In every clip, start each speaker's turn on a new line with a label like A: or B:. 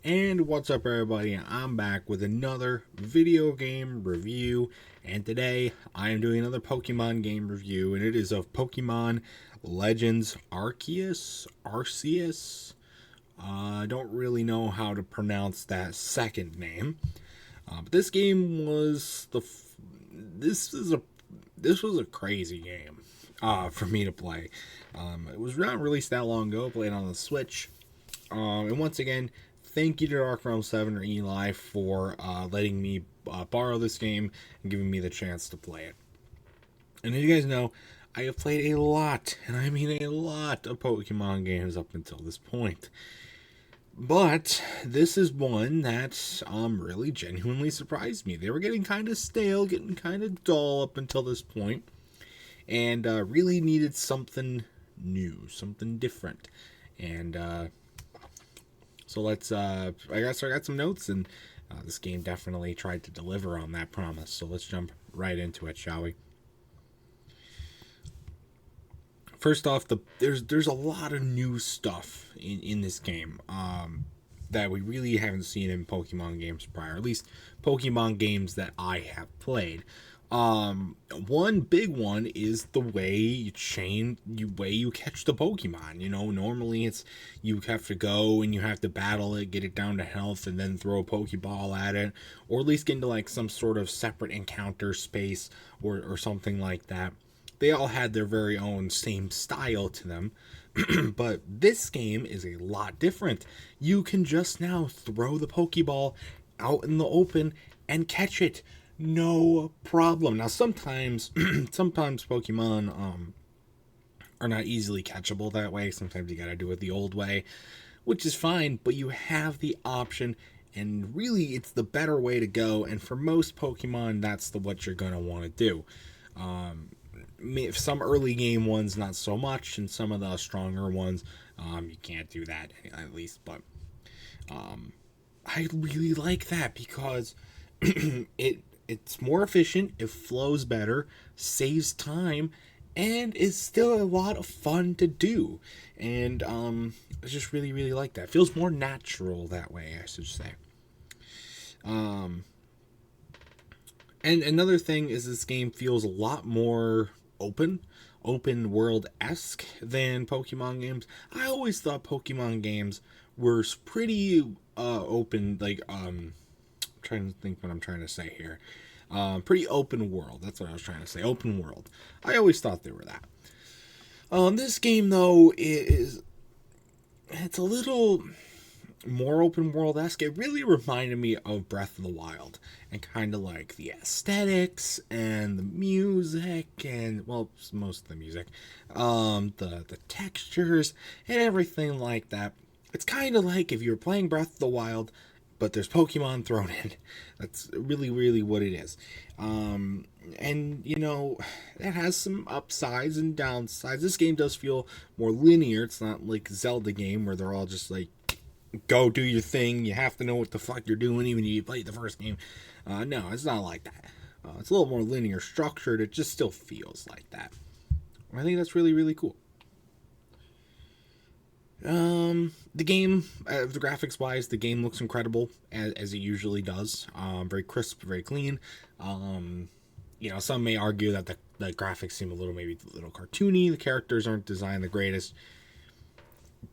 A: And what's up, everybody? I'm back with another video game review, and today I am doing another Pokemon game review, and it is of Pokemon Legends Arceus. I don't really know how to pronounce that second name, but this game was this was a crazy game for me to play. It was not released that long ago. Played on the Switch. And once again, thank you to Dark Realm 7 or Eli for letting me borrow this game and giving me the chance to play it. And as you guys know, I have played a lot, and I mean a lot, of Pokemon games up until this point. But this is one that really genuinely surprised me. They were getting kind of stale, getting kind of dull up until this point, and really needed something new, something different. And so let's, I got some notes, and this game definitely tried to deliver on that promise. So let's jump right into it, shall we? First off, there's a lot of new stuff in this game that we really haven't seen in Pokemon games prior. At least Pokemon games that I have played. One big one is the way you catch the Pokemon. You know, normally it's you have to go and you have to battle it, get it down to health, and then throw a Pokeball at it, or at least get into like some sort of separate encounter space or something like that. They all had their very own same style to them. But this game is a lot different. You can just now throw the Pokeball out in the open and catch it. No problem. Now sometimes Pokemon are not easily catchable that way. Sometimes you gotta do it the old way, which is fine, but you have the option, and really it's the better way to go, and for most Pokemon that's what you're gonna want to do. Some early game ones not so much, and some of the stronger ones you can't do that at least, but I really like that because it's more efficient, it flows better, saves time, and is still a lot of fun to do. And I just really like that. It feels more natural that way, I should say. And another thing is this game feels a lot more open world-esque than Pokemon games. I always thought Pokemon games were pretty open, like I'm trying to think what I'm trying to say here. Pretty open world. That's what I was trying to say. Open world. I always thought they were that. This game though it's a little more open world-esque. It really reminded me of Breath of the Wild, and kind of like the aesthetics and the music, and well, most of the music, the textures and everything like that. It's kind of like if you were playing Breath of the Wild, but there's Pokemon thrown in. That's really what it is. And you know, it has some upsides and downsides. This game does feel more linear. It's not like Zelda game where they're all just like, go do your thing. You have to know what the fuck you're doing even if you played the first game. No, it's not like that. It's a little more linear structured. It just still feels like that. I think that's really cool. The game, the graphics wise, the game looks incredible as it usually does. Very crisp, very clean. You know, some may argue that the graphics seem maybe a little cartoony. The characters aren't designed the greatest.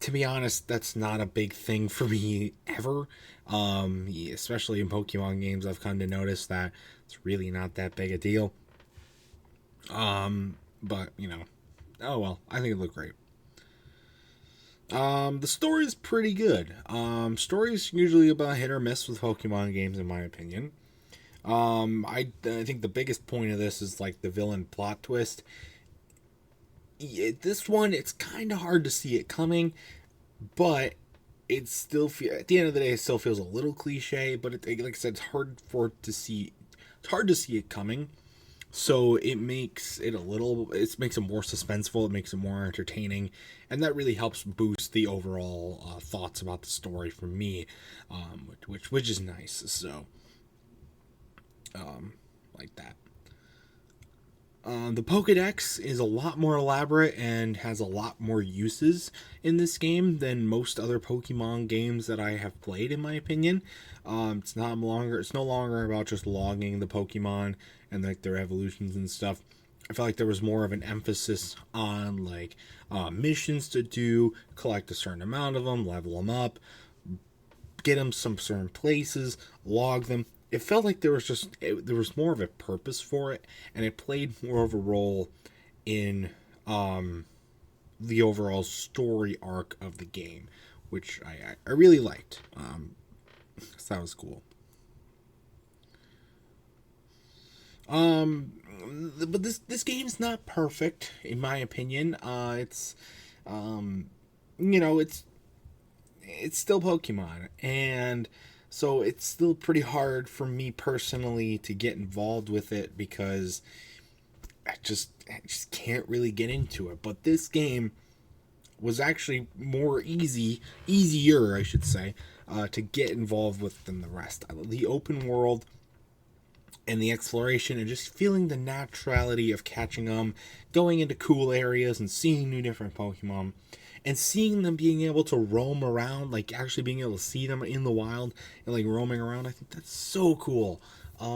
A: To be honest, that's not a big thing for me ever. Especially in Pokemon games, I've come to notice that it's really not that big a deal. But you know, oh well, I think it looked great. The story is pretty good. Story's usually about hit or miss with Pokemon games, in my opinion. I think the biggest point of this is like the villain plot twist. This one, it's kind of hard to see it coming, but it still at the end of the day, it still feels a little cliche. But like I said, it's hard to see it coming, so it makes it makes it more suspenseful. It makes it more entertaining, and that really helps boost the overall thoughts about the story for me, which is nice. So, like that. The Pokédex is a lot more elaborate and has a lot more uses in this game than most other Pokemon games that I have played, in my opinion. It's no longer about just logging the Pokemon and like their evolutions and stuff. I felt like there was more of an emphasis on like missions to do, collect a certain amount of them, level them up, get them some certain places, log them. It felt like there was more of a purpose for it, and it played more of a role in the overall story arc of the game, which I really liked. So that was cool. Um, but this game's not perfect in my opinion. It's you know it's still Pokemon, and so it's still pretty hard for me personally to get involved with it because I just can't really get into it. But this game was actually easier, I should say, to get involved with than the rest. The open world and the exploration and just feeling the naturality of catching them, going into cool areas and seeing new different Pokemon, and seeing them being able to roam around, like actually being able to see them in the wild and like roaming around. I think that's so cool.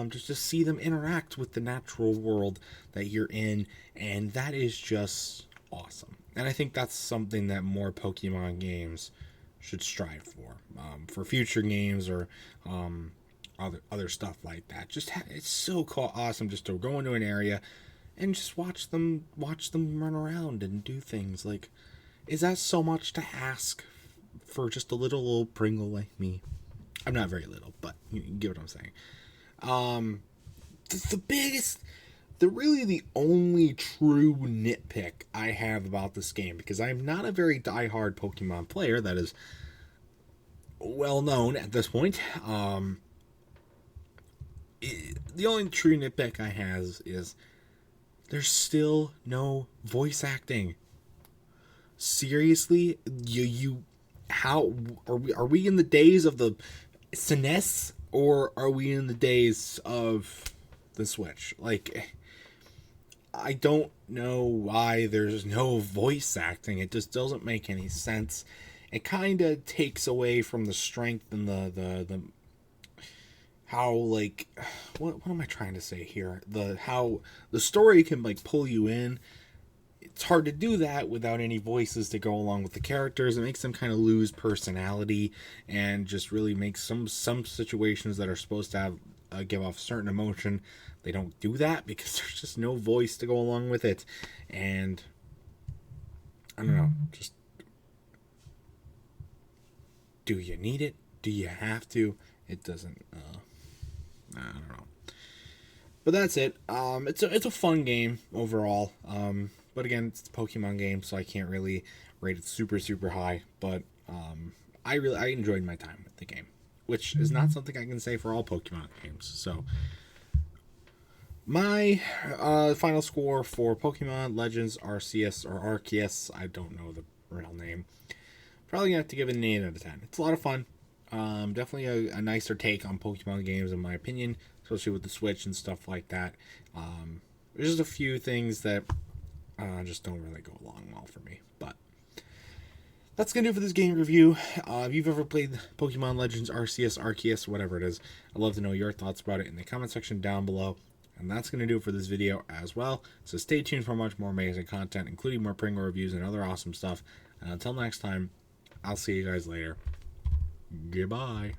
A: Just to see them interact with the natural world that you're in, and that is just awesome. And I think that's something that more Pokemon games should strive for future games or other stuff like that. It's so awesome just to go into an area and just watch them run around and do things. Like, is that so much to ask for just a little old Pringle like me? I'm not very little, but you get what I'm saying. The biggest, the only true nitpick I have about this game, because I'm not a very diehard Pokemon player that is well known at this point. The only true nitpick I have is there's still no voice acting. Seriously, how are we in the days of the SNES, or are we in the days of the Switch? Like, I don't know why there's no voice acting. It just doesn't make any sense. It kind of takes away from the strength and the how, like, what am I trying to say here? How the story can like pull you in. It's hard to do that without any voices to go along with the characters. It makes them kind of lose personality, and just really makes some situations that are supposed to have give off certain emotion, they don't do that because there's just no voice to go along with it. And I don't know, just, do you need it? Do you have to? It doesn't. I don't know. But that's it. It's a fun game overall. But again, it's a Pokemon game, so I can't really rate it super high. But I enjoyed my time with the game, which is not something I can say for all Pokemon games. So my final score for Pokemon Legends Arceus, or Arceus, I don't know the real name. Probably gonna have to give it an 8 out of 10. It's a lot of fun. Definitely a nicer take on Pokemon games, in my opinion, especially with the Switch and stuff like that. There's just a few things that just don't really go along well for me. But that's going to do it for this game review. If you've ever played Pokemon Legends Arceus, whatever it is, I'd love to know your thoughts about it in the comment section down below. And that's going to do it for this video as well. So stay tuned for much more amazing content, including more Pringle reviews and other awesome stuff. And until next time, I'll see you guys later. Goodbye.